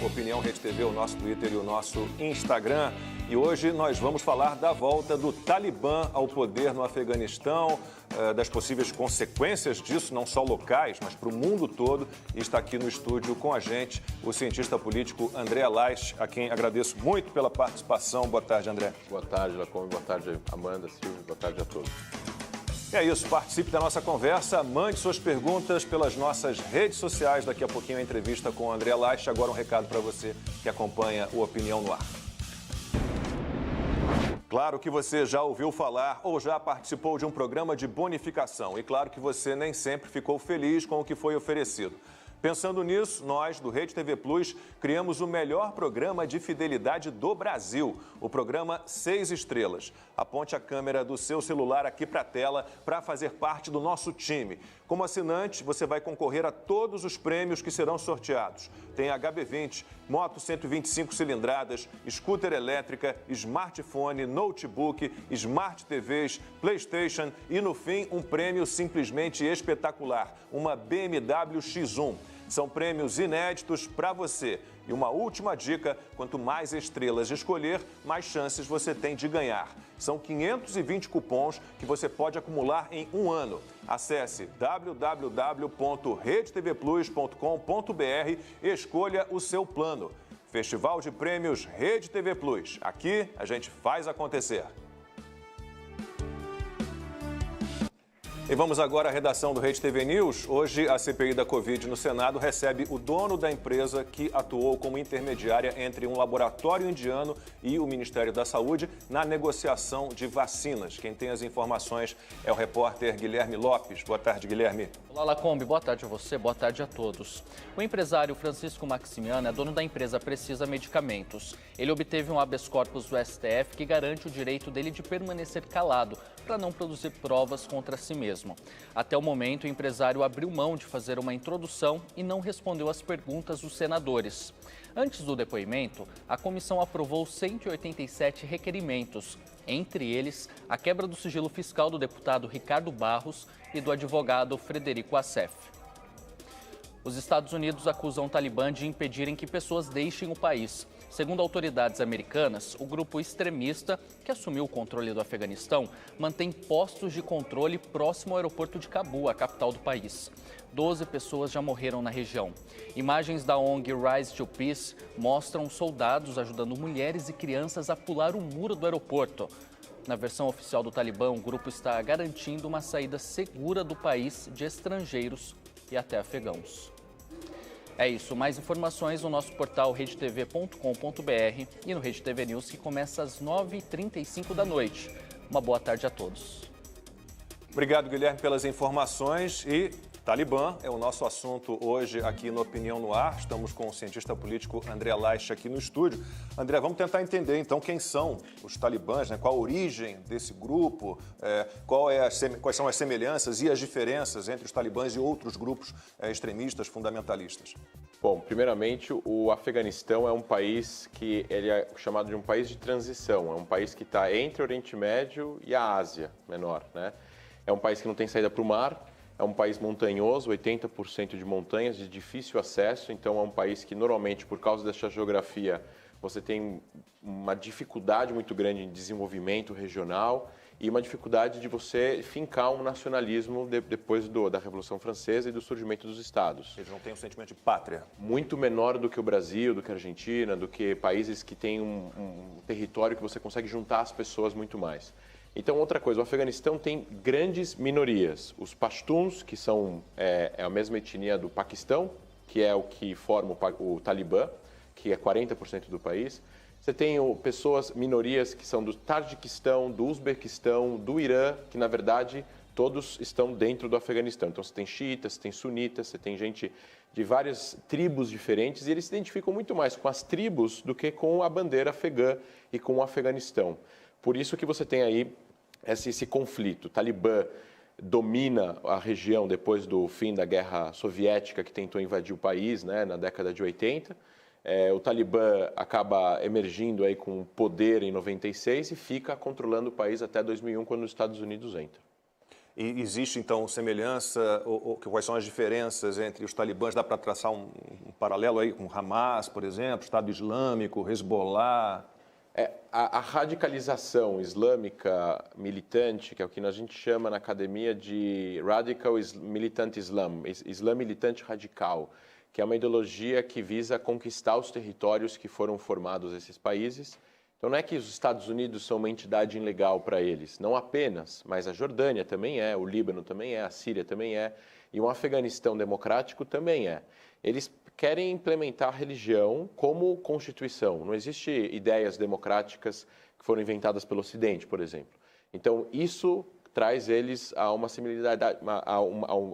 Opinião Rede TV, o nosso Twitter e o nosso Instagram. E hoje nós vamos falar da volta do Talibã ao poder no Afeganistão, das possíveis consequências disso, não só locais, mas para o mundo todo. E está aqui no estúdio com a gente o cientista político André Laiche, a quem agradeço muito pela participação. Boa tarde, André. Boa tarde, Lacombe. Boa tarde, Amanda, Silvio. Boa tarde a todos. É isso, participe da nossa conversa, mande suas perguntas pelas nossas redes sociais. Daqui a pouquinho a entrevista com o André Laiche. Agora um recado para você que acompanha o Opinião no Ar. Claro que você já ouviu falar ou já participou de um programa de bonificação. E claro que você nem sempre ficou feliz com o que foi oferecido. Pensando nisso, nós, do Rede TV Plus, criamos o melhor programa de fidelidade do Brasil, o programa 6 Estrelas. Aponte a câmera do seu celular aqui para a tela para fazer parte do nosso time. Como assinante, você vai concorrer a todos os prêmios que serão sorteados. Tem HB20, moto 125 cilindradas, scooter elétrica, smartphone, notebook, smart TVs, PlayStation e, no fim, um prêmio simplesmente espetacular, uma BMW X1. São prêmios inéditos para você. E uma última dica, quanto mais estrelas escolher, mais chances você tem de ganhar. São 520 cupons que você pode acumular em um ano. Acesse www.redetvplus.com.br e escolha o seu plano. Festival de Prêmios Rede TV Plus. Aqui a gente faz acontecer. E vamos agora à redação do Rede TV News. Hoje, a CPI da Covid no Senado recebe o dono da empresa que atuou como intermediária entre um laboratório indiano e o Ministério da Saúde na negociação de vacinas. Quem tem as informações é o repórter Guilherme Lopes. Boa tarde, Guilherme. Olá, Lacombe. Boa tarde a você, boa tarde a todos. O empresário Francisco Maximiano é dono da empresa Precisa Medicamentos. Ele obteve um habeas corpus do STF que garante o direito dele de permanecer calado para não produzir provas contra si mesmo. Até o momento, o empresário abriu mão de fazer uma introdução e não respondeu às perguntas dos senadores. Antes do depoimento, a comissão aprovou 187 requerimentos, entre eles a quebra do sigilo fiscal do deputado Ricardo Barros e do advogado Frederico Assef. Os Estados Unidos acusam o Talibã de impedirem que pessoas deixem o país. Segundo autoridades americanas, o grupo extremista, que assumiu o controle do Afeganistão, mantém postos de controle próximo ao aeroporto de Cabul, a capital do país. 12 pessoas já morreram na região. Imagens da ONG Rise to Peace mostram soldados ajudando mulheres e crianças a pular o muro do aeroporto. Na versão oficial do Talibã, o grupo está garantindo uma saída segura do país de estrangeiros e até afegãos. É isso, mais informações no nosso portal redetv.com.br e no Rede TV News, que começa às 9h35 da noite. Uma boa tarde a todos. Obrigado, Guilherme, pelas informações. E Talibã é o nosso assunto hoje aqui no Opinião no Ar. Estamos com o cientista político André Laiche aqui no estúdio. André, vamos tentar entender então quem são os talibãs, né? Qual a origem desse grupo, quais são as semelhanças e as diferenças entre os talibãs e outros grupos extremistas, fundamentalistas. Bom, primeiramente, o Afeganistão é um país que ele é chamado de um país de transição. É um país que está entre o Oriente Médio e a Ásia Menor, né? É um país que não tem saída para o mar. É um país montanhoso, 80% de montanhas, de difícil acesso. Então, é um país que, normalmente, por causa dessa geografia, você tem uma dificuldade muito grande em desenvolvimento regional e uma dificuldade de você fincar um nacionalismo depois da Revolução Francesa e do surgimento dos Estados. Eles não têm um sentimento de pátria. Muito menor do que o Brasil, do que a Argentina, do que países que têm um território que você consegue juntar as pessoas muito mais. Então, outra coisa, o Afeganistão tem grandes minorias. Os Pashtuns, que são a mesma etnia do Paquistão, que é o que forma o Talibã, que é 40% do país. Você tem minorias que são do Tajiquistão, do Uzbequistão, do Irã, que, na verdade, todos estão dentro do Afeganistão. Então, você tem xiitas, você tem sunitas, você tem gente de várias tribos diferentes e eles se identificam muito mais com as tribos do que com a bandeira afegã e com o Afeganistão. Por isso que você tem aí esse conflito. O Talibã domina a região depois do fim da Guerra Soviética, que tentou invadir o país, né, na década de 80. O Talibã acaba emergindo aí com poder em 96 e fica controlando o país até 2001, quando os Estados Unidos entram. E existe, então, semelhança, quais são as diferenças entre os talibãs? Dá para traçar um paralelo aí com o Hamas, por exemplo, Estado Islâmico, Hezbollah? A radicalização islâmica militante, que é o que a gente chama na academia de Radical Militant Islam, Islã militante radical, que é uma ideologia que visa conquistar os territórios que foram formados esses países. Então, não é que os Estados Unidos são uma entidade ilegal para eles, não apenas, mas a Jordânia também é, o Líbano também é, a Síria também é, e um Afeganistão democrático também é. Eles querem implementar a religião como constituição. Não existe ideias democráticas que foram inventadas pelo Ocidente, por exemplo. Então, isso traz eles a uma similaridade,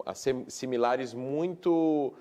a similares muito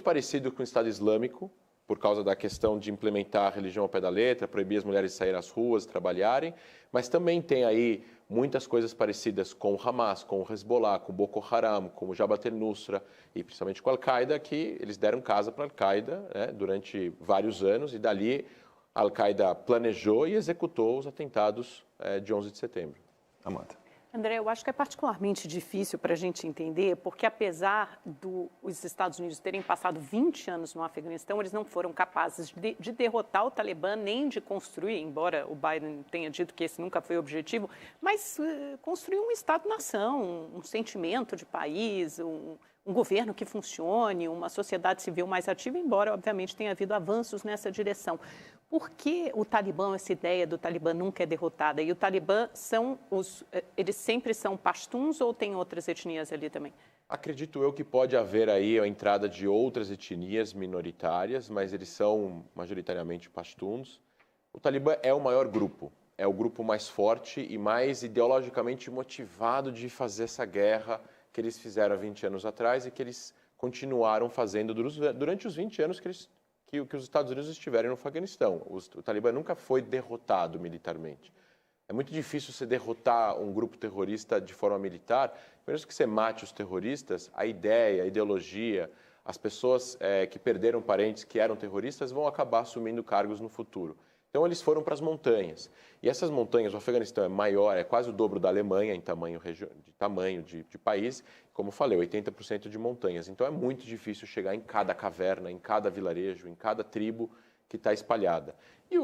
parecido com o Estado Islâmico, por causa da questão de implementar a religião ao pé da letra, proibir as mulheres de sair às ruas, trabalharem, mas também tem aí muitas coisas parecidas com o Hamas, com o Hezbollah, com o Boko Haram, com o Jabhat al-Nusra e principalmente com a Al-Qaeda, que eles deram casa para a Al-Qaeda, né, durante vários anos, e dali a Al-Qaeda planejou e executou os atentados de 11 de setembro. Amanda. André, eu acho que é particularmente difícil para a gente entender, porque apesar dos Estados Unidos terem passado 20 anos no Afeganistão, eles não foram capazes de derrotar o Talibã, nem de construir, embora o Biden tenha dito que esse nunca foi o objetivo, mas construir um Estado-nação, um sentimento de país, um governo que funcione, uma sociedade civil mais ativa, embora, obviamente, tenha havido avanços nessa direção. Por que o Talibã, essa ideia do Talibã nunca é derrotada? E o Talibã eles sempre são pastuns ou tem outras etnias ali também? Acredito eu que pode haver aí a entrada de outras etnias minoritárias, mas eles são majoritariamente pastuns. O Talibã é o maior grupo, é o grupo mais forte e mais ideologicamente motivado de fazer essa guerra que eles fizeram há 20 anos atrás e que eles continuaram fazendo durante os 20 anos que os Estados Unidos estiveram no Afeganistão. O Talibã nunca foi derrotado militarmente. É muito difícil você derrotar um grupo terrorista de forma militar, mesmo que você mate os terroristas, a ideia, a ideologia, as pessoas que perderam parentes que eram terroristas vão acabar assumindo cargos no futuro. Então, eles foram para as montanhas. E essas montanhas, o Afeganistão é maior, é quase o dobro da Alemanha em tamanho de país. Como falei, 80% de montanhas. Então, é muito difícil chegar em cada caverna, em cada vilarejo, em cada tribo que está espalhada. E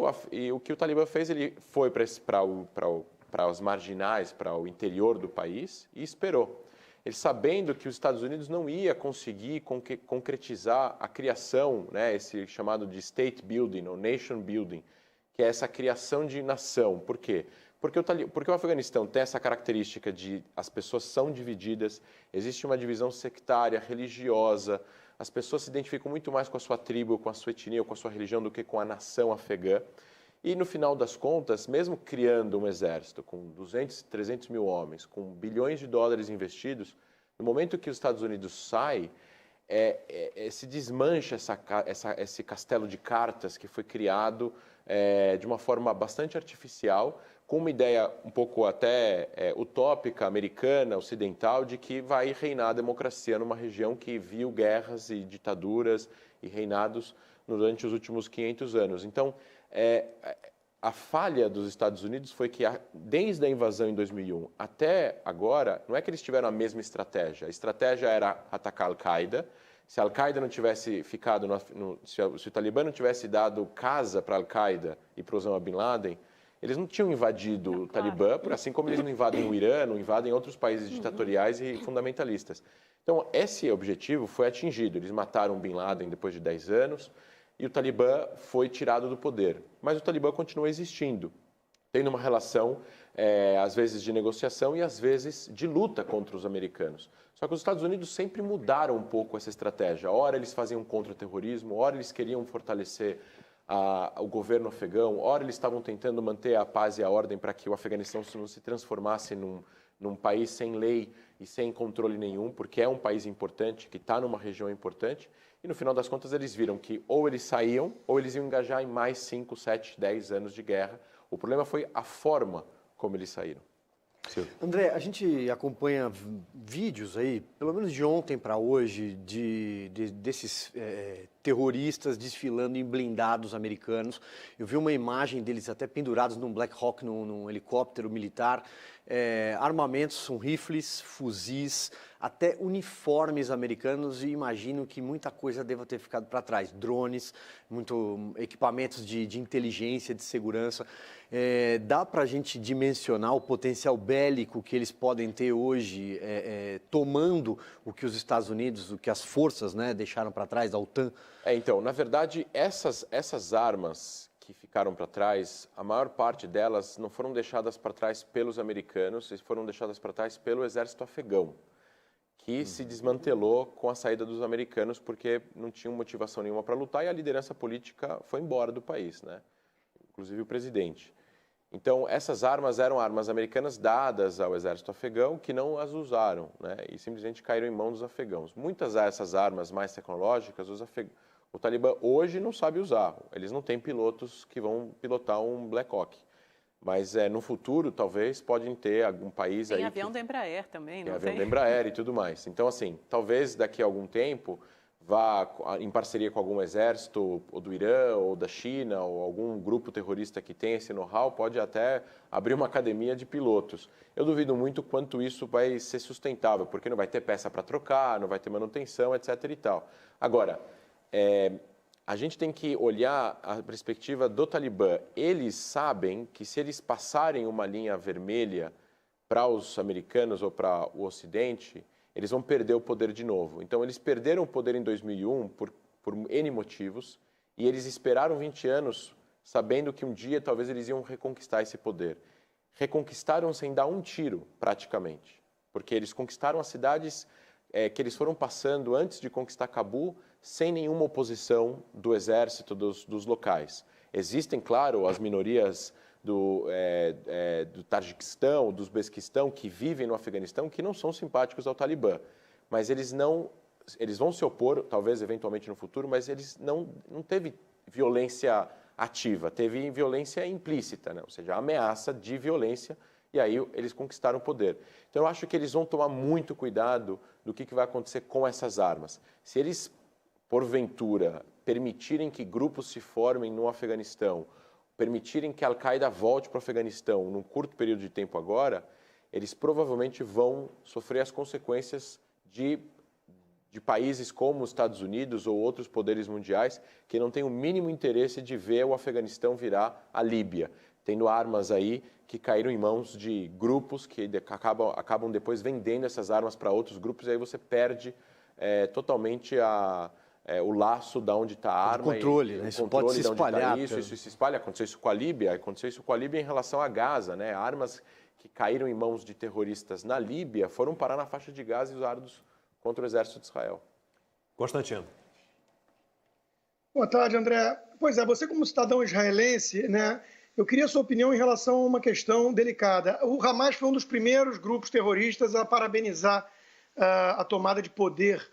o que o Talibã fez, ele foi para as marginais, para o interior do país e esperou. Ele sabendo que os Estados Unidos não ia conseguir concretizar a criação, né, esse chamado de state building ou nation building, que é essa criação de nação. Por quê? Porque o Afeganistão tem essa característica de as pessoas são divididas, existe uma divisão sectária, religiosa, as pessoas se identificam muito mais com a sua tribo, com a sua etnia, com a sua religião do que com a nação afegã. E, no final das contas, mesmo criando um exército com 200, 300 mil homens, com bilhões de dólares investidos, no momento que os Estados Unidos saem, se desmancha esse castelo de cartas que foi criado de uma forma bastante artificial, com uma ideia um pouco até utópica, americana, ocidental, de que vai reinar a democracia numa região que viu guerras e ditaduras e reinados durante os últimos 500 anos. Então, a falha dos Estados Unidos foi que, desde a invasão em 2001 até agora, não é que eles tiveram a mesma estratégia. A estratégia era atacar a Al-Qaeda. Se a Al-Qaeda não tivesse ficado, se o Talibã não tivesse dado casa para a Al-Qaeda e para Osama Bin Laden, eles não tinham invadido o Talibã, assim como eles não invadem o Irã, não invadem outros países ditatoriais e fundamentalistas. Então, esse objetivo foi atingido. Eles mataram Bin Laden depois de 10 anos e o Talibã foi tirado do poder. Mas o Talibã continua existindo, tendo uma relação, às vezes, de negociação e, às vezes, de luta contra os americanos. Só que os Estados Unidos sempre mudaram um pouco essa estratégia. Ora, eles faziam contra-terrorismo, ora, eles queriam fortalecer o governo afegão, ora, eles estavam tentando manter a paz e a ordem para que o Afeganistão não se transformasse num país sem lei e sem controle nenhum, porque é um país importante, que está numa região importante. E, no final das contas, eles viram que ou eles saíam ou eles iam engajar em mais 5, 7, 10 anos de guerra. O problema foi a forma como eles saíram. André, a gente acompanha vídeos aí, pelo menos de ontem para hoje, desses terroristas desfilando em blindados americanos. Eu vi uma imagem deles até pendurados num Black Hawk, num helicóptero militar. Armamentos, são rifles, fuzis, até uniformes americanos, e imagino que muita coisa deva ter ficado para trás. Drones, equipamentos de inteligência, de segurança. Dá para a gente dimensionar o potencial bélico que eles podem ter hoje, tomando o que os Estados Unidos, o que as forças, né, deixaram para trás, da OTAN? Então, na verdade, essas armas que ficaram para trás, a maior parte delas não foram deixadas para trás pelos americanos, foram deixadas para trás pelo exército afegão, que se desmantelou com a saída dos americanos porque não tinham motivação nenhuma para lutar e a liderança política foi embora do país, né? Inclusive o presidente. Então, essas armas eram armas americanas dadas ao exército afegão que não as usaram, né? E simplesmente caíram em mãos dos afegãos. Muitas dessas armas mais tecnológicas, o Talibã hoje não sabe usar. Eles não têm pilotos que vão pilotar um Black Hawk. Mas no futuro, talvez, podem ter algum país aí... Tem avião da Embraer também, não tem? Tem avião da Embraer e tudo mais. Então, assim, talvez daqui a algum tempo vá, em parceria com algum exército, ou do Irã, ou da China, ou algum grupo terrorista que tem esse know-how, pode até abrir uma academia de pilotos. Eu duvido muito quanto isso vai ser sustentável, porque não vai ter peça para trocar, não vai ter manutenção, etc. e tal. Agora, a gente tem que olhar a perspectiva do Talibã. Eles sabem que se eles passarem uma linha vermelha para os americanos ou para o Ocidente, eles vão perder o poder de novo. Então, eles perderam o poder em 2001 por N motivos, e eles esperaram 20 anos sabendo que um dia talvez eles iam reconquistar esse poder. Reconquistaram sem dar um tiro, praticamente, porque eles conquistaram as cidades que eles foram passando antes de conquistar Cabul, sem nenhuma oposição do exército dos locais. Existem, claro, as minorias do Tajiquistão, do Uzbequistão, que vivem no Afeganistão, que não são simpáticos ao Talibã. Mas eles vão se opor, talvez, eventualmente, no futuro, mas eles não teve violência ativa, teve violência implícita, né? Ou seja, ameaça de violência, e aí eles conquistaram o poder. Então, eu acho que eles vão tomar muito cuidado do que vai acontecer com essas armas. Se eles, porventura, permitirem que grupos se formem no Afeganistão, permitirem que a Al-Qaeda volte para o Afeganistão num curto período de tempo agora, eles provavelmente vão sofrer as consequências de países como os Estados Unidos ou outros poderes mundiais que não têm o mínimo interesse de ver o Afeganistão virar a Líbia, tendo armas aí que caíram em mãos de grupos que acabam depois vendendo essas armas para outros grupos, e aí você perde totalmente o laço de onde está a arma. O controle, né? Isso pode se espalhar. Isso se espalha. Aconteceu isso com a Líbia, em relação a Gaza, né? Armas que caíram em mãos de terroristas na Líbia foram parar na faixa de Gaza e usados contra o exército de Israel. Constantino. Boa tarde, André. Pois é, você como cidadão israelense, né? Eu queria a sua opinião em relação a uma questão delicada. O Hamas foi um dos primeiros grupos terroristas a parabenizar a tomada de poder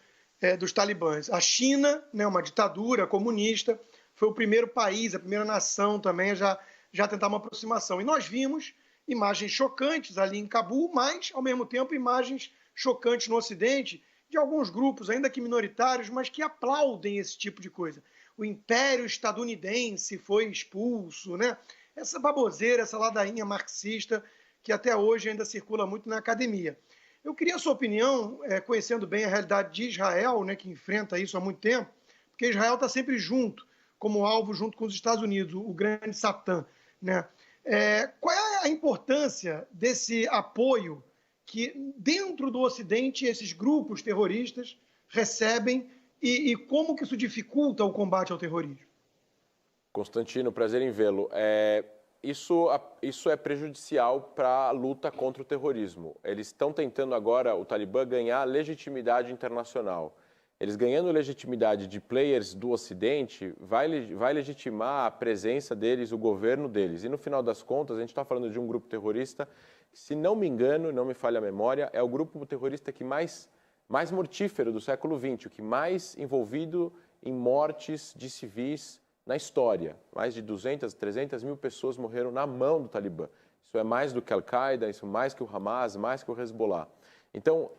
dos talibãs. A China, né, uma ditadura comunista, foi o primeiro país, a primeira nação também a já tentar uma aproximação. E nós vimos imagens chocantes ali em Cabul, mas, ao mesmo tempo, imagens chocantes no Ocidente de alguns grupos, ainda que minoritários, mas que aplaudem esse tipo de coisa. O Império Estadunidense foi expulso, né? Essa baboseira, essa ladainha marxista que até hoje ainda circula muito na academia. Eu queria a sua opinião, conhecendo bem a realidade de Israel, né, que enfrenta isso há muito tempo, porque Israel está sempre junto, como alvo junto com os Estados Unidos, o grande Satã, né? Qual é a importância desse apoio que, dentro do Ocidente, esses grupos terroristas recebem e como que isso dificulta o combate ao terrorismo? Constantino, prazer em vê-lo. Isso é prejudicial para a luta contra o terrorismo. Eles estão tentando agora, o Talibã, ganhar legitimidade internacional. Eles ganhando legitimidade de players do Ocidente, vai legitimar a presença deles, o governo deles. E no final das contas, a gente está falando de um grupo terrorista, se não me engano, não me falha a memória, é o grupo terrorista que mais mortífero do século XX, o que mais envolvido em mortes de civis na história. Mais de 200, 300 mil pessoas morreram na mão do Talibã. Isso é mais do que a Al-Qaeda, isso é mais que o Hamas, mais que o Hezbollah. Então,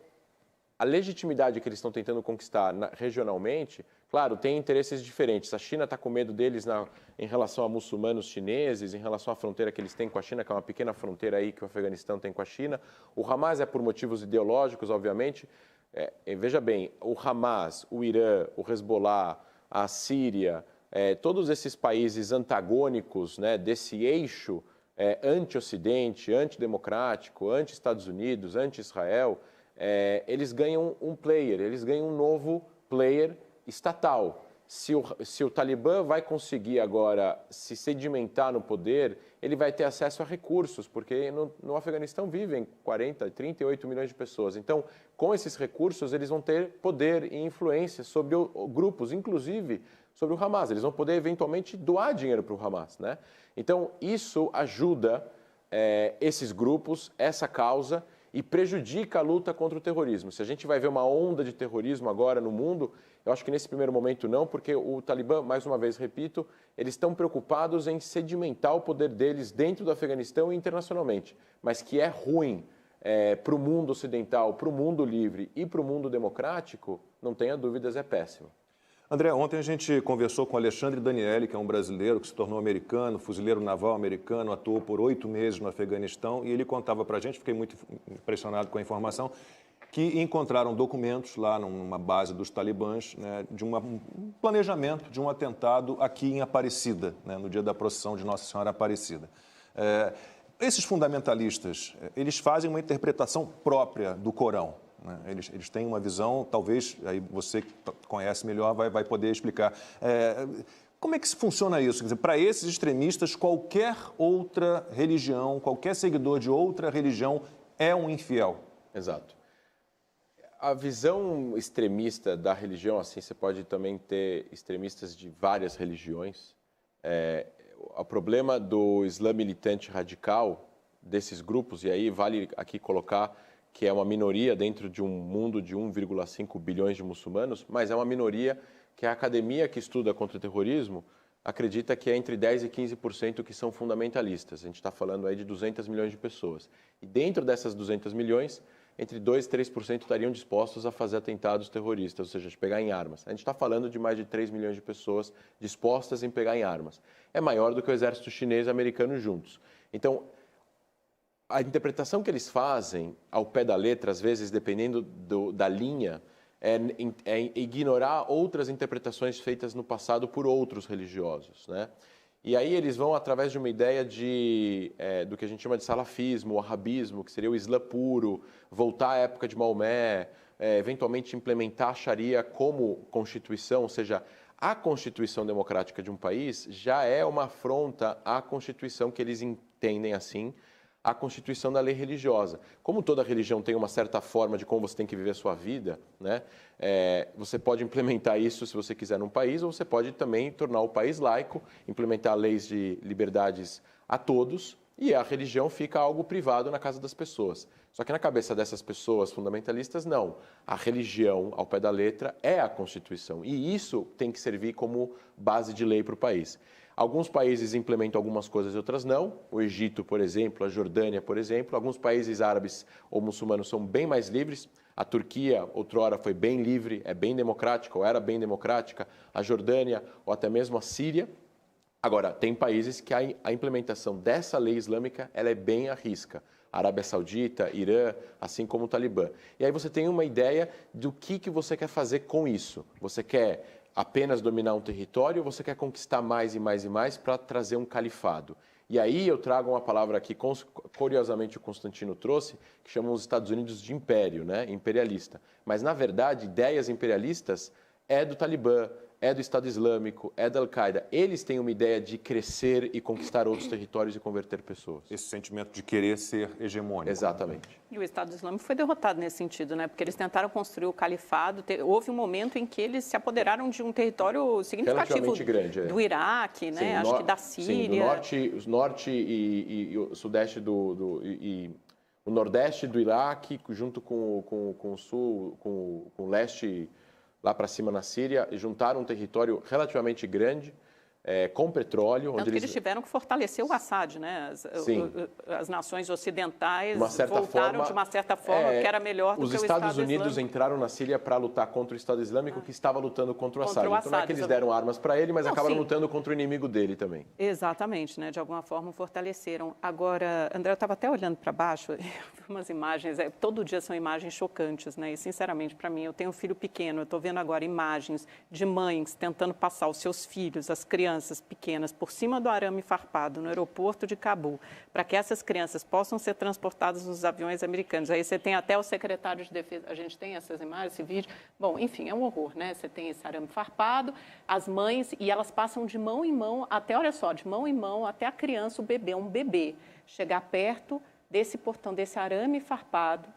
a legitimidade que eles estão tentando conquistar regionalmente, claro, tem interesses diferentes. A China está com medo deles em relação a muçulmanos chineses, em relação à fronteira que eles têm com a China, que é uma pequena fronteira aí que o Afeganistão tem com a China. O Hamas é por motivos ideológicos, obviamente. Veja bem, o Hamas, o Irã, o Hezbollah, a Síria, todos esses países antagônicos, né, desse eixo anti-Ocidente, antidemocrático, anti-Estados Unidos, anti-Israel, eles ganham um player, eles ganham um novo player estatal. Se o Talibã vai conseguir agora se sedimentar no poder, ele vai ter acesso a recursos, porque no Afeganistão vivem 40, 38 milhões de pessoas. Então, com esses recursos, eles vão ter poder e influência sobre grupos, inclusive sobre o Hamas. Eles vão poder, eventualmente, doar dinheiro para o Hamas, né? Então, isso ajuda esses grupos, essa causa, e prejudica a luta contra o terrorismo. Se a gente vai ver uma onda de terrorismo agora no mundo, eu acho que nesse primeiro momento não, porque o Talibã, mais uma vez repito, eles estão preocupados em sedimentar o poder deles dentro do Afeganistão e internacionalmente, mas que é ruim para o mundo ocidental, para o mundo livre e para o mundo democrático, não tenha dúvidas, é péssimo. André, ontem a gente conversou com Alexandre Danieli, que é um brasileiro que se tornou americano, fuzileiro naval americano, atuou por 8 meses no Afeganistão, e ele contava para a gente, fiquei muito impressionado com a informação, que encontraram documentos lá numa base dos talibãs, né, de um planejamento de um atentado aqui em Aparecida, né, no dia da procissão de Nossa Senhora Aparecida. Esses fundamentalistas, eles fazem uma interpretação própria do Corão. Eles têm uma visão, talvez, aí você que conhece melhor vai poder explicar. Como é que funciona isso? Quer dizer, para esses extremistas, qualquer outra religião, qualquer seguidor de outra religião é um infiel. Exato. A visão extremista da religião, assim, você pode também ter extremistas de várias religiões. O problema do Islã militante radical, desses grupos, e aí vale aqui colocar que é uma minoria dentro de um mundo de 1,5 bilhões de muçulmanos, mas é uma minoria que a academia que estuda contra o terrorismo acredita que é entre 10% e 15% que são fundamentalistas. A gente está falando aí de 200 milhões de pessoas. E dentro dessas 200 milhões, entre 2% e 3% estariam dispostos a fazer atentados terroristas, ou seja, de pegar em armas. A gente está falando de mais de 3 milhões de pessoas dispostas em pegar em armas. É maior do que o exército chinês e americano juntos. Então, a interpretação que eles fazem, ao pé da letra, às vezes, dependendo da linha, é ignorar outras interpretações feitas no passado por outros religiosos, né? E aí eles vão através de uma ideia do que a gente chama de salafismo, o wahhabismo, que seria o Islã puro, voltar à época de Maomé, eventualmente implementar a Sharia como constituição, ou seja, a constituição democrática de um país já é uma afronta à constituição que eles entendem assim, a constituição da lei religiosa. Como toda religião tem uma certa forma de como você tem que viver a sua vida, né? Você pode implementar isso se você quiser num país, ou você pode também tornar o país laico, implementar leis de liberdades a todos, e a religião fica algo privado na casa das pessoas. Só que na cabeça dessas pessoas fundamentalistas, não. A religião, ao pé da letra, é a Constituição. E isso tem que servir como base de lei para o país. Alguns países implementam algumas coisas e outras não. O Egito, por exemplo, a Jordânia, por exemplo. Alguns países árabes ou muçulmanos são bem mais livres. A Turquia, outrora, foi bem livre, é bem democrática, ou era bem democrática. A Jordânia, ou até mesmo a Síria. Agora, tem países que a implementação dessa lei islâmica ela é bem à risca. Arábia Saudita, Irã, assim como o Talibã. E aí você tem uma ideia do que você quer fazer com isso. Você quer apenas dominar um território ou você quer conquistar mais e mais e mais para trazer um califado? E aí eu trago uma palavra que, curiosamente, o Constantino trouxe, que chamam os Estados Unidos de império, né? Imperialista. Mas, na verdade, ideias imperialistas é do Talibã, é do Estado Islâmico, é da Al-Qaeda. Eles têm uma ideia de crescer e conquistar outros territórios e converter pessoas. Esse sentimento de querer ser hegemônico. Exatamente. E o Estado Islâmico foi derrotado nesse sentido, né? Porque eles tentaram construir o califado. Houve um momento em que eles se apoderaram de um território significativo grande, do Iraque, né? Sim, acho que da Síria. Sim, do norte e o sudeste e o nordeste do Iraque, junto com o sul, com o leste lá para cima na Síria, juntaram um território relativamente grande, com petróleo. Tanto onde que eles tiveram que fortalecer o Assad, né? As nações ocidentais voltaram de uma certa forma que era melhor do que o Estado Islâmico. Os Estados Unidos entraram na Síria para lutar contra o Estado Islâmico que estava lutando contra o Assad. Então não é que eles deram armas para ele, mas acabaram lutando contra o inimigo dele também. Exatamente, né? De alguma forma fortaleceram. Agora, André, eu estava até olhando para baixo, eu vi umas imagens, todo dia são imagens chocantes, né? E sinceramente, para mim, eu tenho um filho pequeno, eu estou vendo agora imagens de mães tentando passar os seus filhos, as crianças pequenas, por cima do arame farpado no aeroporto de Cabul, para que essas crianças possam ser transportadas nos aviões americanos. Aí você tem até o secretário de Defesa, a gente tem essas imagens, esse vídeo. Bom, enfim, é um horror, né? Você tem esse arame farpado, as mães, e elas passam de mão em mão, até, olha só, de mão em mão, até a criança, o bebê, um bebê, chegar perto desse portão, desse arame farpado,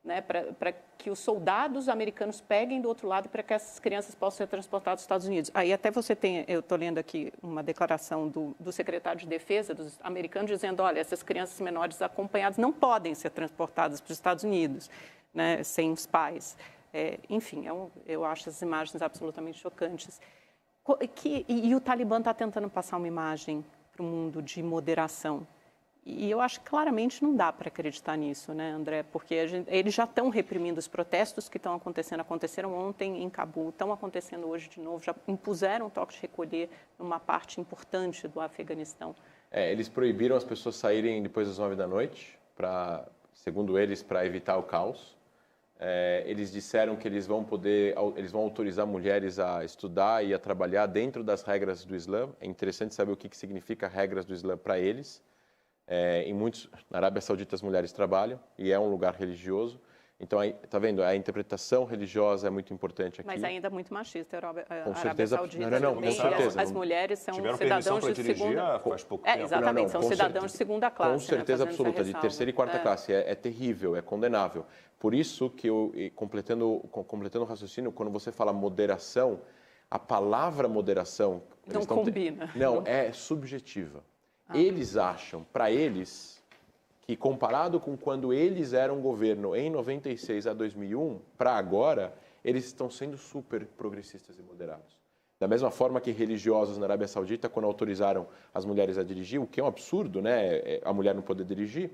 né, para que os soldados americanos peguem do outro lado para que essas crianças possam ser transportadas aos Estados Unidos. Aí até você tem, eu estou lendo aqui uma declaração do secretário de Defesa dos americanos dizendo, olha, essas crianças menores acompanhadas não podem ser transportadas para os Estados Unidos, né, sem os pais. Enfim, eu acho essas imagens absolutamente chocantes. E o Talibã está tentando passar uma imagem para o mundo de moderação. E eu acho que claramente não dá para acreditar nisso, né, André? Porque eles já estão reprimindo os protestos que estão acontecendo. Aconteceram ontem em Cabul, estão acontecendo hoje de novo. Já impuseram toque de recolher numa parte importante do Afeganistão. Eles proibiram as pessoas saírem depois das 9 da noite, segundo eles, para evitar o caos. Eles disseram que eles vão autorizar mulheres a estudar e a trabalhar dentro das regras do Islã. É interessante saber o que significa regras do Islã para eles. Na Arábia Saudita as mulheres trabalham e é um lugar religioso. Então, tá vendo? A interpretação religiosa é muito importante aqui. Mas ainda muito machista a Arábia Saudita. Não, com certeza. As mulheres são tiveram cidadãos de segunda... faz pouco tempo. Exatamente, são cidadãos de segunda classe. Com certeza absoluta, de terceira e quarta classe. É terrível, é condenável. Por isso que completando o raciocínio, quando você fala moderação, a palavra moderação... Não combina. Não, é subjetiva. Eles acham, para eles, que comparado com quando eles eram governo em 96 a 2001, para agora, eles estão sendo super progressistas e moderados. Da mesma forma que religiosos na Arábia Saudita, quando autorizaram as mulheres a dirigir, o que é um absurdo, né? A mulher não poder dirigir,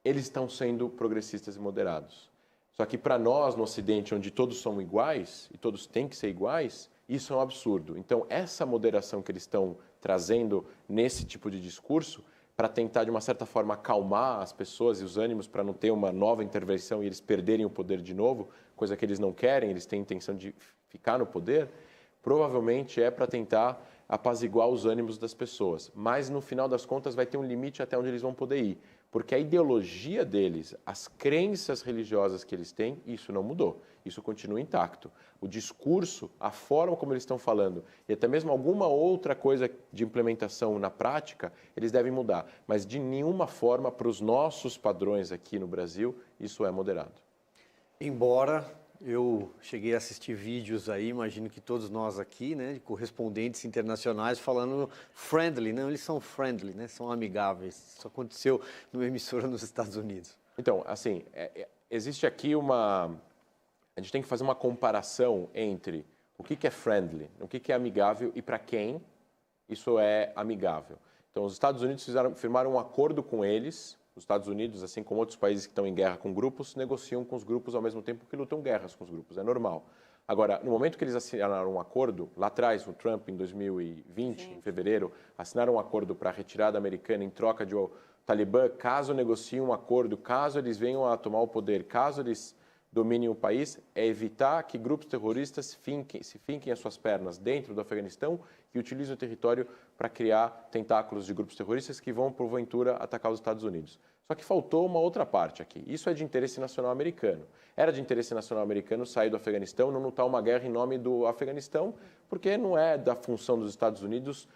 eles estão sendo progressistas e moderados. Só que para nós, no Ocidente, onde todos são iguais, e todos têm que ser iguais, isso é um absurdo. Então, essa moderação que eles estão trazendo nesse tipo de discurso, para tentar, de uma certa forma, acalmar as pessoas e os ânimos para não ter uma nova intervenção e eles perderem o poder de novo, coisa que eles não querem, eles têm intenção de ficar no poder, provavelmente é para tentar apaziguar os ânimos das pessoas. Mas, no final das contas, vai ter um limite até onde eles vão poder ir. Porque a ideologia deles, as crenças religiosas que eles têm, isso não mudou. Isso continua intacto. O discurso, a forma como eles estão falando e até mesmo alguma outra coisa de implementação na prática, eles devem mudar. Mas de nenhuma forma, para os nossos padrões aqui no Brasil, isso é moderado. Embora eu cheguei a assistir vídeos aí, imagino que todos nós aqui, né, de correspondentes internacionais falando friendly, não, eles são friendly, né, são amigáveis. Isso aconteceu numa emissora nos Estados Unidos. Então, assim, existe aqui a gente tem que fazer uma comparação entre o que é friendly, o que é amigável e para quem isso é amigável. Então, os Estados Unidos firmaram um acordo com eles. Os Estados Unidos, assim como outros países que estão em guerra com grupos, negociam com os grupos ao mesmo tempo que lutam guerras com os grupos. É normal. Agora, no momento que eles assinaram um acordo, lá atrás, o Trump, em 2020, em fevereiro, assinaram um acordo para a retirada americana em troca de o Talibã, caso negociem um acordo, caso eles venham a tomar o poder, caso eles dominem o país, é evitar que grupos terroristas se finquem as suas pernas dentro do Afeganistão e utilizem o território para criar tentáculos de grupos terroristas que vão, porventura, atacar os Estados Unidos. Só que faltou uma outra parte aqui. Isso é de interesse nacional americano. Era de interesse nacional americano sair do Afeganistão, não lutar uma guerra em nome do Afeganistão, porque não é da função dos Estados Unidos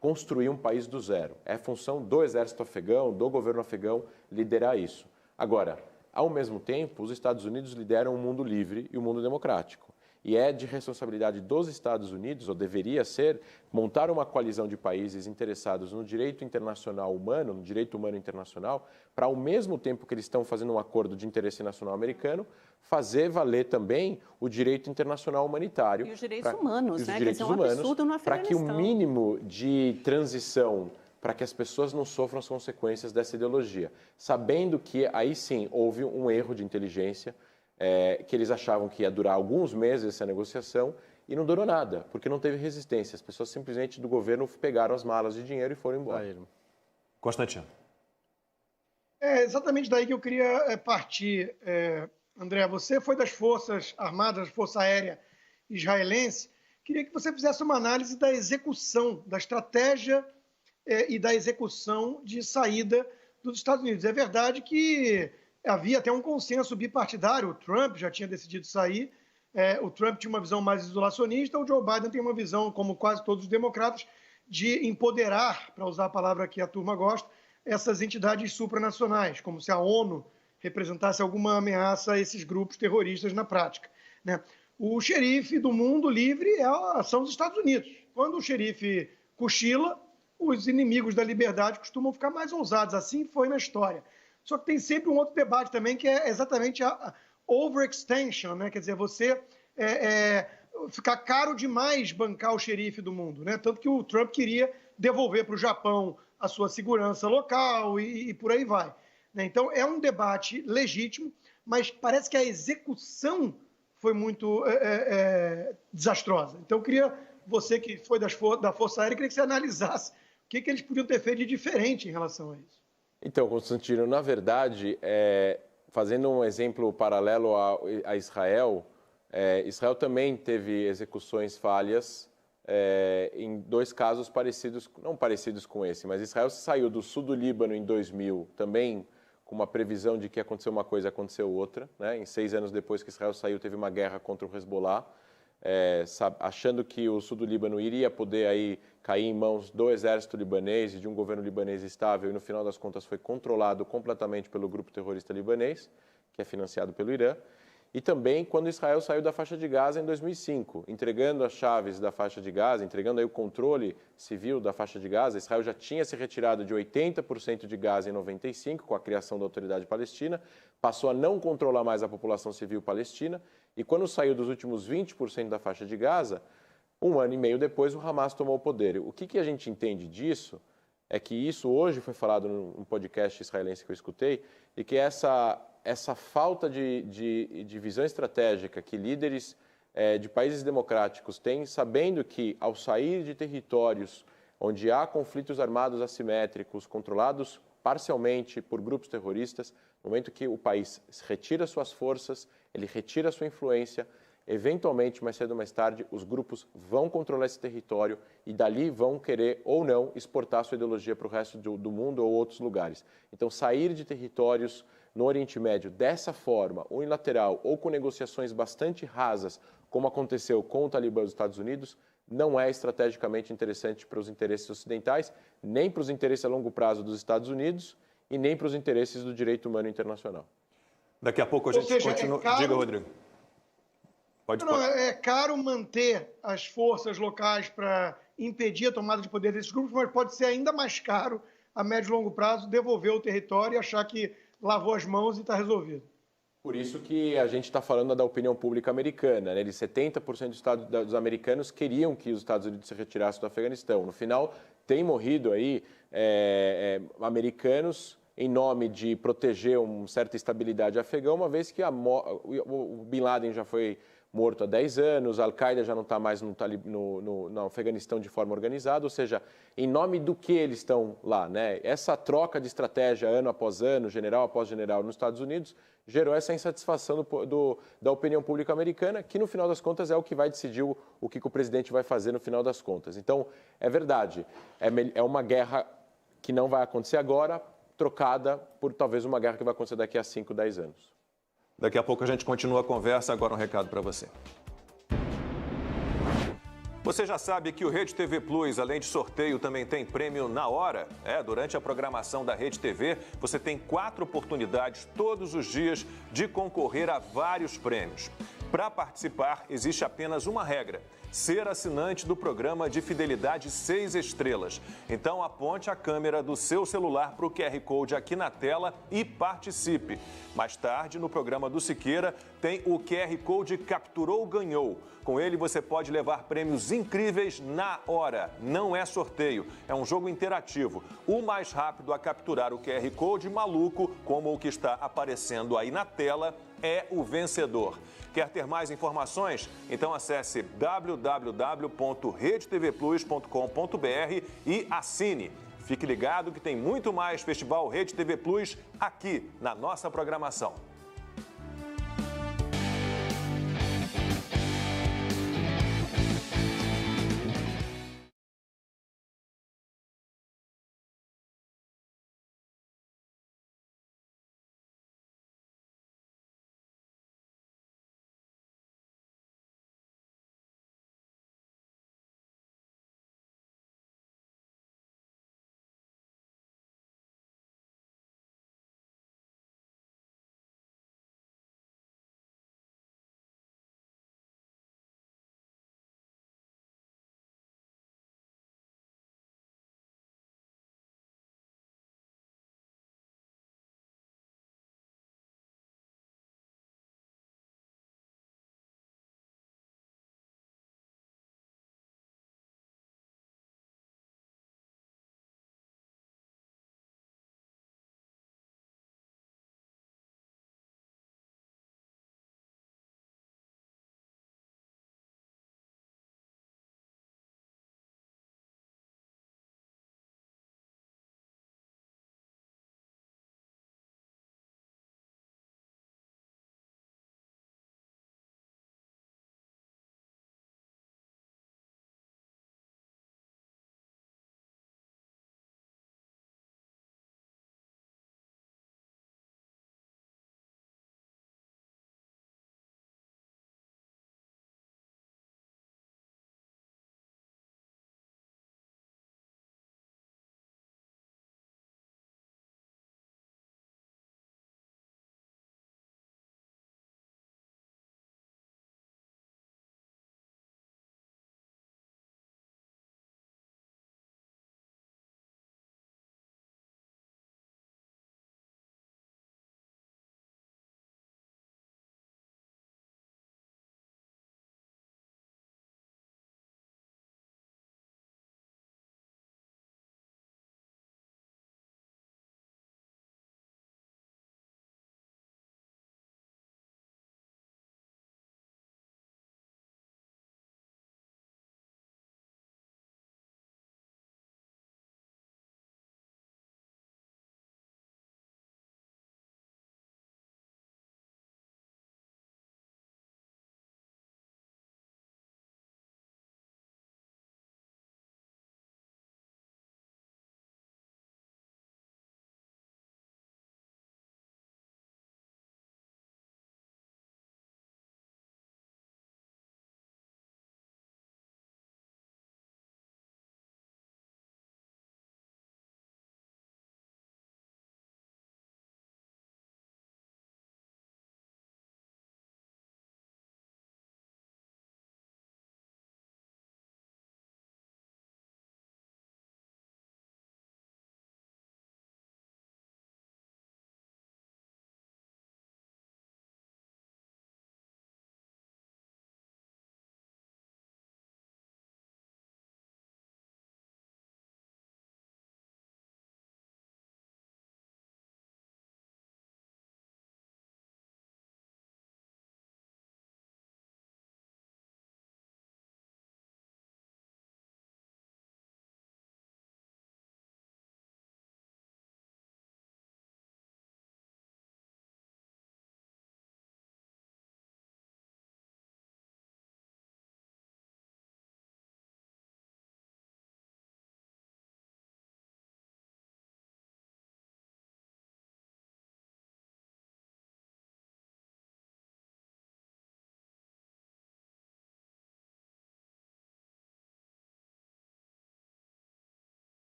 construir um país do zero. É função do exército afegão, do governo afegão, liderar isso. Agora, ao mesmo tempo, os Estados Unidos lideram o mundo livre e o mundo democrático. e é de responsabilidade dos Estados Unidos, ou deveria ser, montar uma coalizão de países interessados no direito internacional humano, no direito humano internacional, para, ao mesmo tempo que eles estão fazendo um acordo de interesse nacional americano, fazer valer também o direito internacional humanitário. E os direitos humanos, né? Direitos humanos, para que o mínimo de transição, para que as pessoas não sofram as consequências dessa ideologia, sabendo que aí sim houve um erro de inteligência, que eles achavam que ia durar alguns meses essa negociação e não durou nada, porque não teve resistência. As pessoas simplesmente do governo pegaram as malas de dinheiro e foram embora. Constantino. É exatamente daí que eu queria partir, André. Você foi das Forças Armadas, Força Aérea Israelense. Queria que você fizesse uma análise da execução, da estratégia e da execução de saída dos Estados Unidos. É verdade que havia até um consenso bipartidário, o Trump já tinha decidido sair, o Trump tinha uma visão mais isolacionista, o Joe Biden tem uma visão, como quase todos os democratas, de empoderar, para usar a palavra que a turma gosta, essas entidades supranacionais, como se a ONU representasse alguma ameaça a esses grupos terroristas na prática, né? O xerife do mundo livre são os Estados Unidos. Quando o xerife cochila, os inimigos da liberdade costumam ficar mais ousados. Assim foi na história. Só que tem sempre um outro debate também, que é exatamente a overextension, né? Quer dizer, você ficar caro demais bancar o xerife do mundo, né? Tanto que o Trump queria devolver para o Japão a sua segurança local e por aí vai, né? Então, é um debate legítimo, mas parece que a execução foi muito desastrosa. Então, eu queria, você que foi da Força Aérea, queria que você analisasse o que eles podiam ter feito de diferente em relação a isso. Então, Constantino, na verdade, fazendo um exemplo paralelo a Israel, Israel também teve execuções falhas em dois casos parecidos, não parecidos com esse, mas Israel saiu do sul do Líbano em 2000, também com uma previsão de que aconteceu uma coisa, aconteceu outra, né? Em 6 anos depois que Israel saiu, teve uma guerra contra o Hezbollah, achando que o sul do Líbano iria poder aí cair em mãos do exército libanês e de um governo libanês estável, e no final das contas foi controlado completamente pelo grupo terrorista libanês, que é financiado pelo Irã. E também quando Israel saiu da faixa de Gaza em 2005, entregando as chaves da faixa de Gaza, entregando aí o controle civil da faixa de Gaza. Israel já tinha se retirado de 80% de Gaza em 95, com a criação da Autoridade Palestina, passou a não controlar mais a população civil palestina, e quando saiu dos últimos 20% da faixa de Gaza, 1 ano e meio depois o Hamas tomou o poder. O que a gente entende disso é que isso hoje foi falado num podcast israelense que eu escutei, e que essa falta de visão estratégica que líderes de países democráticos têm, sabendo que ao sair de territórios onde há conflitos armados assimétricos, controlados parcialmente por grupos terroristas, no momento que o país retira suas forças, ele retira sua influência, eventualmente, mais cedo ou mais tarde, os grupos vão controlar esse território e dali vão querer ou não exportar sua ideologia para o resto do mundo ou outros lugares. Então, sair de territórios no Oriente Médio dessa forma, unilateral ou com negociações bastante rasas, como aconteceu com o Talibã dos Estados Unidos, não é estrategicamente interessante para os interesses ocidentais, nem para os interesses a longo prazo dos Estados Unidos e nem para os interesses do direito humano internacional. Daqui a pouco a gente continua. Diga, Rodrigo. Não, é caro manter as forças locais para impedir a tomada de poder desses grupos, mas pode ser ainda mais caro, a médio e longo prazo, devolver o território e achar que lavou as mãos e está resolvido. Por isso que a gente está falando da opinião pública americana, né? 70% dos americanos queriam que os Estados Unidos se retirassem do Afeganistão. No final, tem morrido aí americanos em nome de proteger uma certa estabilidade afegã, uma vez que o Bin Laden já foi morto há 10 anos, a Al-Qaeda já não está mais no Afeganistão de forma organizada, ou seja, em nome do que eles estão lá, né? Essa troca de estratégia ano após ano, general após general nos Estados Unidos, gerou essa insatisfação da opinião pública americana, que no final das contas é o que vai decidir o que o presidente vai fazer no final das contas. Então, é verdade, é uma guerra que não vai acontecer agora, trocada por talvez uma guerra que vai acontecer daqui a 5, 10 anos. Daqui a pouco a gente continua a conversa, agora um recado para você. Você já sabe que o Rede TV Plus, além de sorteio, também tem prêmio na hora? Durante a programação da Rede TV, você tem 4 oportunidades todos os dias de concorrer a vários prêmios. Para participar, existe apenas uma regra: ser assinante do programa de fidelidade 6 estrelas. Então aponte a câmera do seu celular para o QR Code aqui na tela e participe. Mais tarde, no programa do Siqueira, tem o QR Code Capturou Ganhou. Com ele você pode levar prêmios incríveis na hora. Não é sorteio, é um jogo interativo. O mais rápido a capturar o QR Code maluco, como o que está aparecendo aí na tela, é o vencedor. Quer ter mais informações? Então acesse www.redetvplus.com.br e assine. Fique ligado que tem muito mais Festival Rede TV Plus aqui na nossa programação.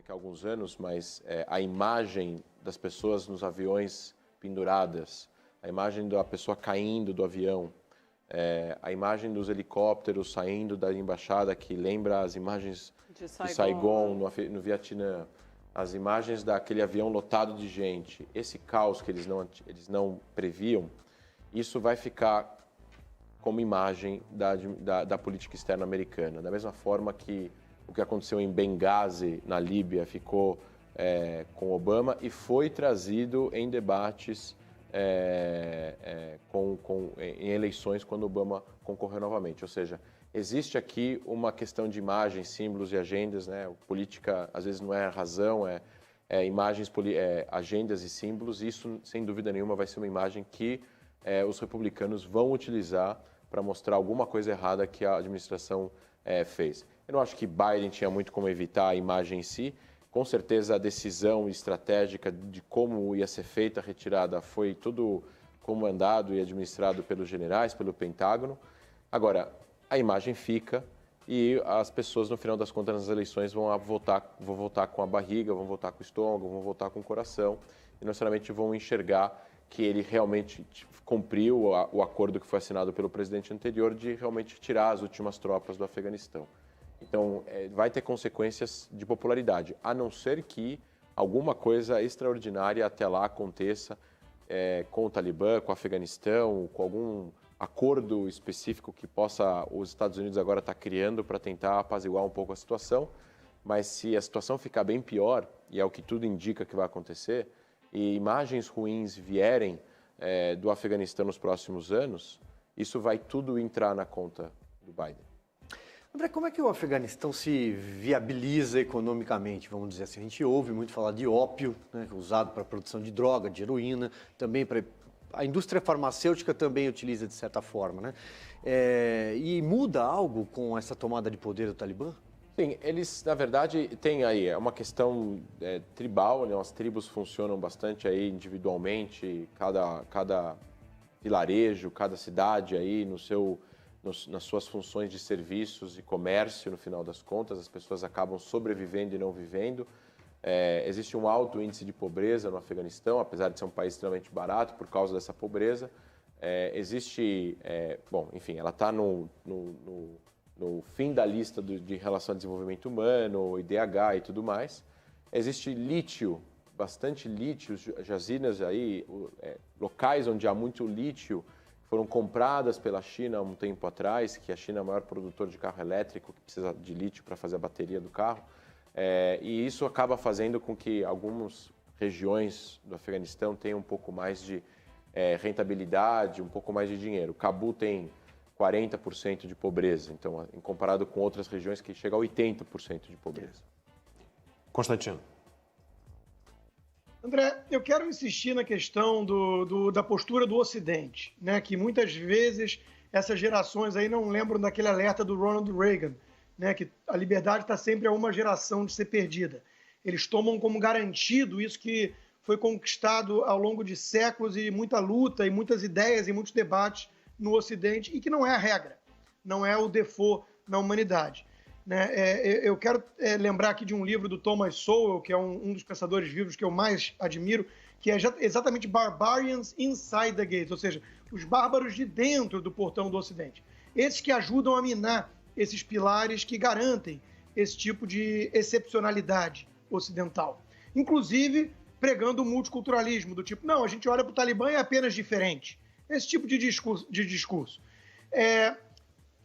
daqui a alguns anos, mas a imagem das pessoas nos aviões penduradas, a imagem da pessoa caindo do avião, a imagem dos helicópteros saindo da embaixada, que lembra as imagens de Saigon no Vietnã, as imagens daquele avião lotado de gente, esse caos que eles não previam, isso vai ficar como imagem da política externa americana. Da mesma forma que o que aconteceu em Benghazi, na Líbia, ficou com Obama e foi trazido em debates em eleições quando Obama concorreu novamente. Ou seja, existe aqui uma questão de imagens, símbolos e agendas, né? Política, às vezes, não é razão, imagens, agendas e símbolos. Isso, sem dúvida nenhuma, vai ser uma imagem que os republicanos vão utilizar para mostrar alguma coisa errada que a administração fez. Eu não acho que Biden tinha muito como evitar a imagem em si. Com certeza, a decisão estratégica de como ia ser feita a retirada foi tudo comandado e administrado pelos generais, pelo Pentágono. Agora, a imagem fica e as pessoas, no final das contas, nas eleições vão votar com a barriga, vão votar com o estômago, vão votar com o coração e, não necessariamente, vão enxergar que ele realmente cumpriu o acordo que foi assinado pelo presidente anterior de realmente tirar as últimas tropas do Afeganistão. Então, vai ter consequências de popularidade, a não ser que alguma coisa extraordinária até lá aconteça com o Talibã, com o Afeganistão, com algum acordo específico que possa os Estados Unidos agora estar criando para tentar apaziguar um pouco a situação. Mas se a situação ficar bem pior, e é o que tudo indica que vai acontecer, e imagens ruins vierem do Afeganistão nos próximos anos, isso vai tudo entrar na conta do Biden. André, como é que o Afeganistão se viabiliza economicamente, vamos dizer assim? A gente ouve muito falar de ópio, né, usado para a produção de droga, de heroína, também a indústria farmacêutica também utiliza de certa forma, né? E muda algo com essa tomada de poder do Talibã? Sim, eles, na verdade, têm aí uma questão tribal, né? As tribos funcionam bastante aí individualmente, cada vilarejo, cada cidade aí nas suas funções de serviços e comércio, no final das contas, as pessoas acabam sobrevivendo e não vivendo. Existe um alto índice de pobreza no Afeganistão, apesar de ser um país extremamente barato por causa dessa pobreza. Enfim, ela está no fim da lista de relação ao desenvolvimento humano, IDH e tudo mais. Existe lítio, bastante lítio, jazidas aí, locais onde há muito lítio, foram compradas pela China há um tempo atrás, que a China é o maior produtor de carro elétrico, que precisa de lítio para fazer a bateria do carro. E isso acaba fazendo com que algumas regiões do Afeganistão tenham um pouco mais de rentabilidade, um pouco mais de dinheiro. Cabu tem 40% de pobreza, então, comparado com outras regiões que chega a 80% de pobreza. Constantino. André, eu quero insistir na questão da postura do Ocidente, né? Que muitas vezes essas gerações aí não lembram daquele alerta do Ronald Reagan, né? Que a liberdade está sempre a uma geração de ser perdida. Eles tomam como garantido isso que foi conquistado ao longo de séculos e muita luta e muitas ideias e muitos debates no Ocidente e que não é a regra, não é o default na humanidade. Eu quero lembrar aqui de um livro do Thomas Sowell, que é um dos pensadores vivos que eu mais admiro, que é exatamente Barbarians Inside the Gates, ou seja, os bárbaros de dentro do portão do Ocidente. Esses que ajudam a minar esses pilares que garantem esse tipo de excepcionalidade ocidental. Inclusive pregando o multiculturalismo, do tipo, não, a gente olha para o Talibã e é apenas diferente. Esse tipo de discurso.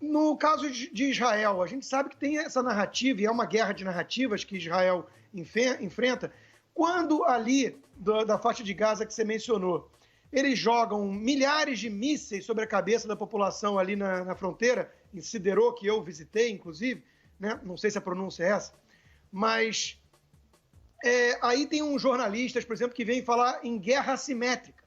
No caso de Israel, a gente sabe que tem essa narrativa, e é uma guerra de narrativas que Israel enfrenta, quando ali, da faixa de Gaza que você mencionou, eles jogam milhares de mísseis sobre a cabeça da população ali na fronteira, em Sideró, que eu visitei, inclusive, né? Não sei se a pronúncia é essa, mas aí tem uns jornalistas, por exemplo, que vêm falar em guerra assimétrica,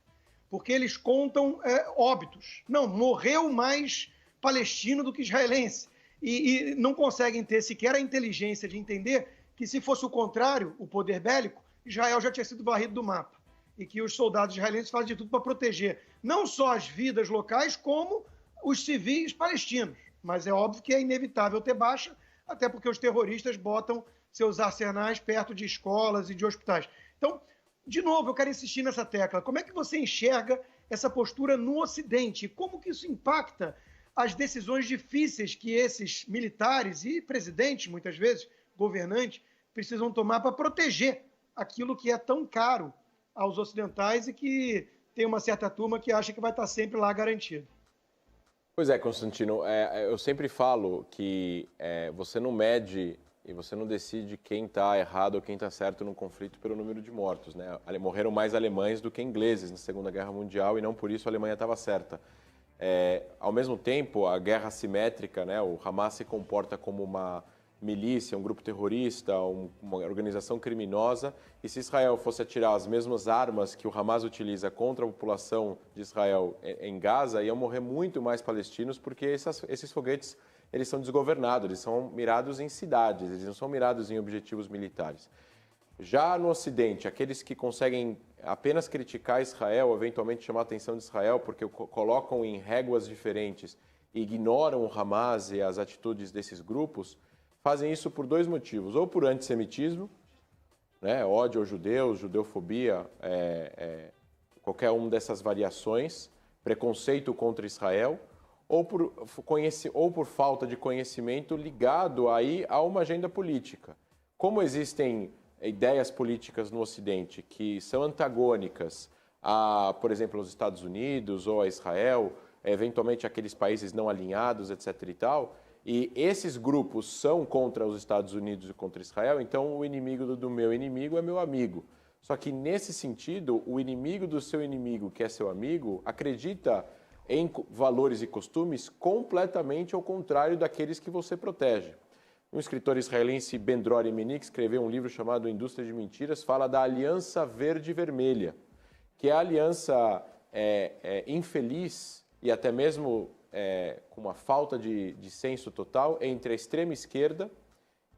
porque eles contam óbitos. Não, morreu mais palestino do que israelense. E não conseguem ter sequer a inteligência de entender que, se fosse o contrário, o poder bélico, Israel já tinha sido varrido do mapa. E que os soldados israelenses fazem de tudo para proteger não só as vidas locais, como os civis palestinos. Mas é óbvio que é inevitável ter baixa, até porque os terroristas botam seus arsenais perto de escolas e de hospitais. Então, de novo, eu quero insistir nessa tecla. Como é que você enxerga essa postura no Ocidente? Como que isso impacta as decisões difíceis que esses militares e presidentes, muitas vezes, governantes, precisam tomar para proteger aquilo que é tão caro aos ocidentais e que tem uma certa turma que acha que vai estar sempre lá garantido? Pois é, Constantino, eu sempre falo que você não mede e você não decide quem está errado ou quem está certo num conflito pelo número de mortos, né? Morreram mais alemães do que ingleses na Segunda Guerra Mundial e não por isso a Alemanha estava certa. Ao mesmo tempo, a guerra assimétrica, né? O Hamas se comporta como uma milícia, um grupo terrorista, uma organização criminosa, e se Israel fosse atirar as mesmas armas que o Hamas utiliza contra a população de Israel em Gaza, iam morrer muito mais palestinos, porque esses foguetes eles são desgovernados, eles são mirados em cidades, eles não são mirados em objetivos militares. Já no Ocidente, aqueles que conseguem apenas criticar Israel, eventualmente chamar a atenção de Israel, porque colocam em réguas diferentes e ignoram o Hamas e as atitudes desses grupos, fazem isso por dois motivos. Ou por antissemitismo, né, ódio aos judeus, judeofobia, qualquer uma dessas variações, preconceito contra Israel, ou por falta de conhecimento ligado aí a uma agenda política. Como existem ideias políticas no Ocidente que são antagônicas a, por exemplo, aos Estados Unidos ou a Israel, eventualmente aqueles países não alinhados, etc. e tal, e esses grupos são contra os Estados Unidos e contra Israel, então o inimigo do meu inimigo é meu amigo. Só que, nesse sentido, o inimigo do seu inimigo, que é seu amigo, acredita em valores e costumes completamente ao contrário daqueles que você protege. Um escritor israelense, Ben-Dror Yemeni, que escreveu um livro chamado Indústria de Mentiras, fala da aliança verde-vermelha, que é a aliança infeliz e até mesmo com uma falta de senso total entre a extrema esquerda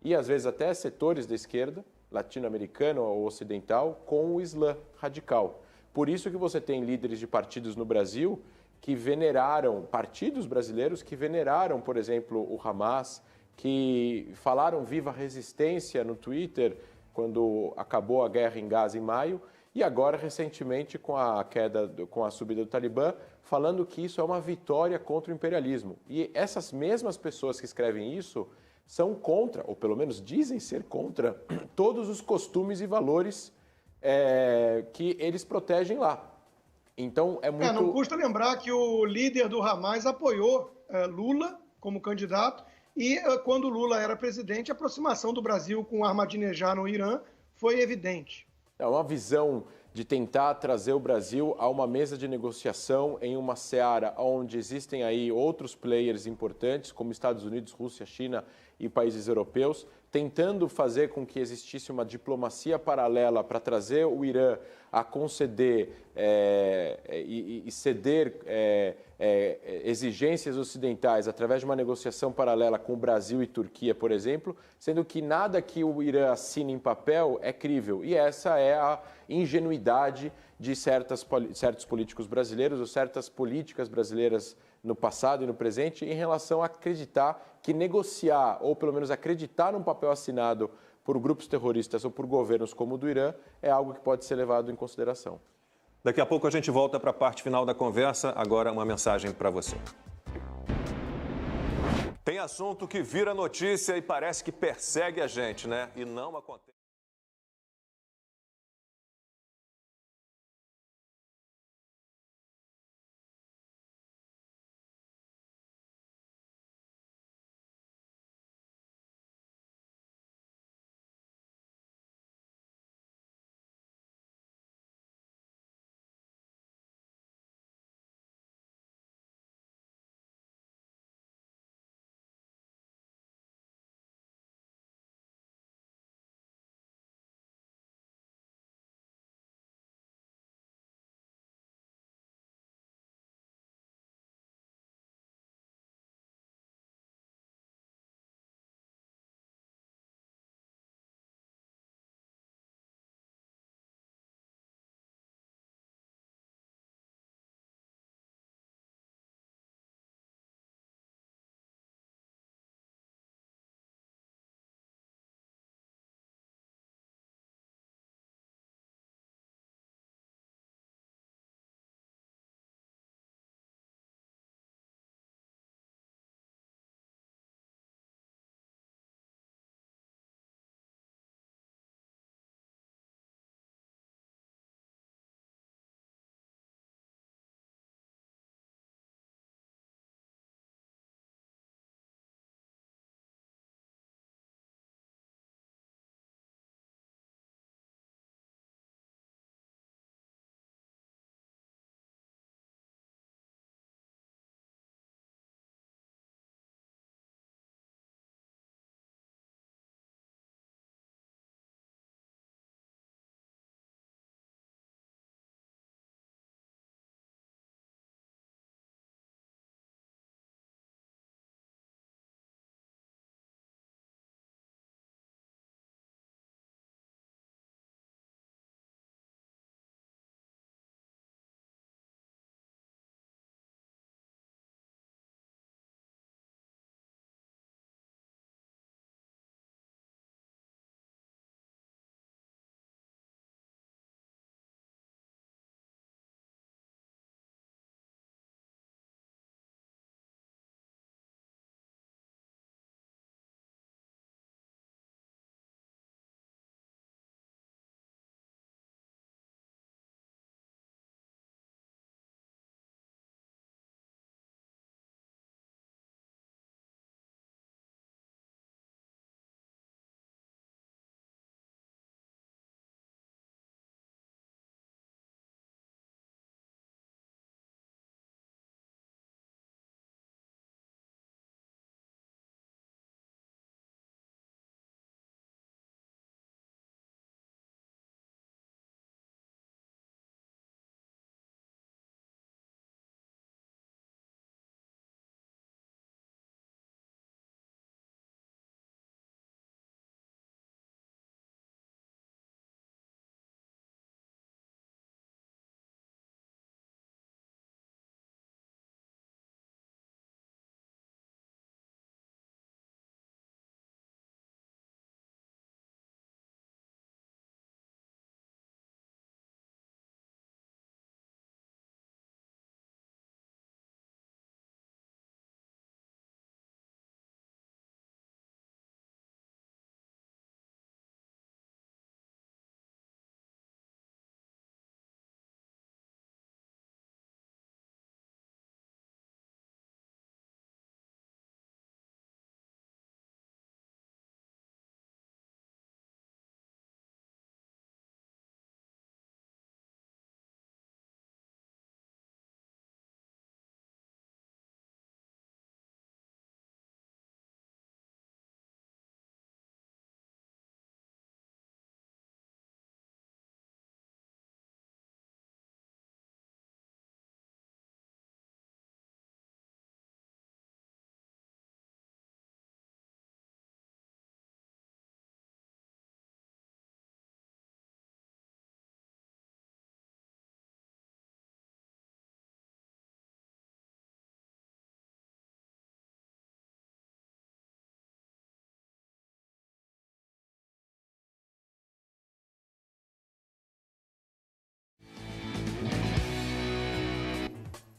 e, às vezes, até setores da esquerda, latino-americana ou ocidental, com o Islã radical. Por isso que você tem líderes de partidos no Brasil que veneraram, partidos brasileiros que veneraram, por exemplo, o Hamas, que falaram viva resistência no Twitter quando acabou a guerra em Gaza em maio, e agora, recentemente, com a subida do Talibã, falando que isso é uma vitória contra o imperialismo. E essas mesmas pessoas que escrevem isso são contra, ou pelo menos dizem ser contra, todos os costumes e valores que eles protegem lá. Então, é muito... Não custa lembrar que o líder do Hamas apoiou Lula como candidato e, quando Lula era presidente, a aproximação do Brasil com Ahmadinejad no Irã foi evidente. É uma visão de tentar trazer o Brasil a uma mesa de negociação em uma seara onde existem aí outros players importantes, como Estados Unidos, Rússia, China e países europeus, tentando fazer com que existisse uma diplomacia paralela para trazer o Irã a conceder e ceder exigências ocidentais através de uma negociação paralela com o Brasil e Turquia, por exemplo, sendo que nada que o Irã assine em papel é crível. E essa é a ingenuidade de certos políticos brasileiros ou certas políticas brasileiras no passado e no presente em relação a acreditar que negociar, ou pelo menos acreditar num papel assinado por grupos terroristas ou por governos como o do Irã, é algo que pode ser levado em consideração. Daqui a pouco a gente volta para a parte final da conversa. Agora uma mensagem para você. Tem assunto que vira notícia e parece que persegue a gente, né? E não acontece.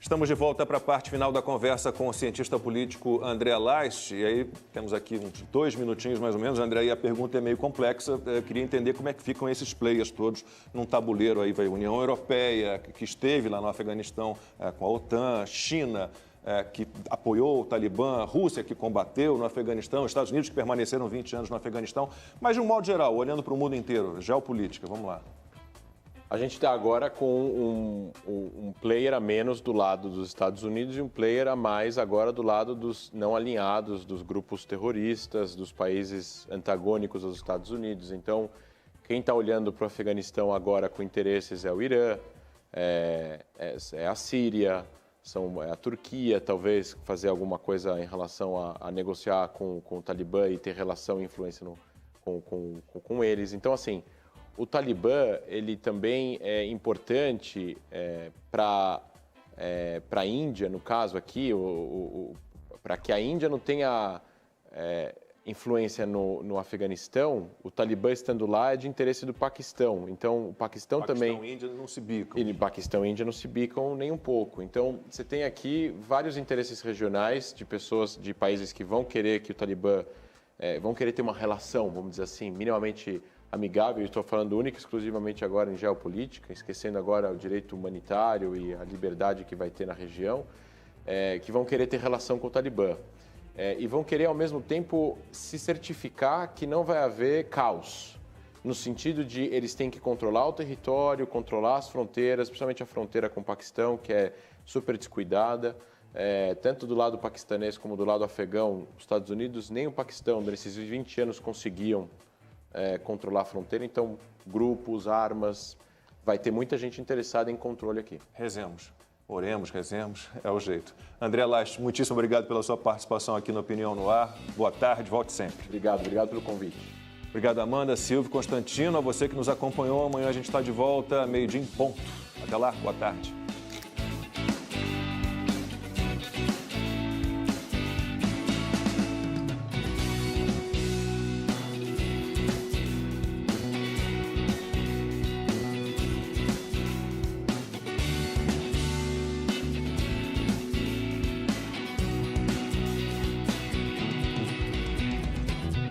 Estamos de volta para a parte final da conversa com o cientista político André Last. E aí temos aqui uns 2 minutinhos mais ou menos. André, a pergunta é meio complexa. Eu queria entender como é que ficam esses players todos num tabuleiro aí, vai União Europeia, que esteve lá no Afeganistão com a OTAN, China, que apoiou o Talibã, Rússia, que combateu no Afeganistão, Estados Unidos, que permaneceram 20 anos no Afeganistão. Mas, de um modo geral, olhando para o mundo inteiro, geopolítica, vamos lá. A gente está agora com um player a menos do lado dos Estados Unidos e um player a mais agora do lado dos não alinhados, dos grupos terroristas, dos países antagônicos aos Estados Unidos. Então, quem está olhando para o Afeganistão agora com interesses é o Irã, é a Síria, é a Turquia, talvez fazer alguma coisa em relação a negociar com o Talibã e ter relação e influência com eles. Então, assim, o Talibã, ele também é importante para a Índia, no caso aqui, para que a Índia não tenha influência no Afeganistão, o Talibã estando lá é de interesse do Paquistão. Então, o Paquistão também... Paquistão e Índia não se bicam. E Paquistão e Índia não se bicam nem um pouco. Então, você tem aqui vários interesses regionais de pessoas, de países que vão querer que o Talibã... vão querer ter uma relação, vamos dizer assim, minimamente amigável. Estou falando única e exclusivamente agora em geopolítica, esquecendo agora o direito humanitário e a liberdade que vai ter na região, que vão querer ter relação com o Talibã. E vão querer, ao mesmo tempo, se certificar que não vai haver caos, no sentido de eles têm que controlar o território, controlar as fronteiras, principalmente a fronteira com o Paquistão, que é super descuidada, tanto do lado paquistanês como do lado afegão. Os Estados Unidos, nem o Paquistão, nesses 20 anos, conseguiam controlar a fronteira. Então, grupos, armas, vai ter muita gente interessada em controle aqui. Rezemos. Oremos, rezemos, é o jeito. André Last, muitíssimo obrigado pela sua participação aqui no Opinião no Ar. Boa tarde, volte sempre. Obrigado pelo convite. Obrigado, Amanda, Silvio, Constantino, a você que nos acompanhou. Amanhã a gente está de volta, 12:00 em ponto. Até lá, boa tarde.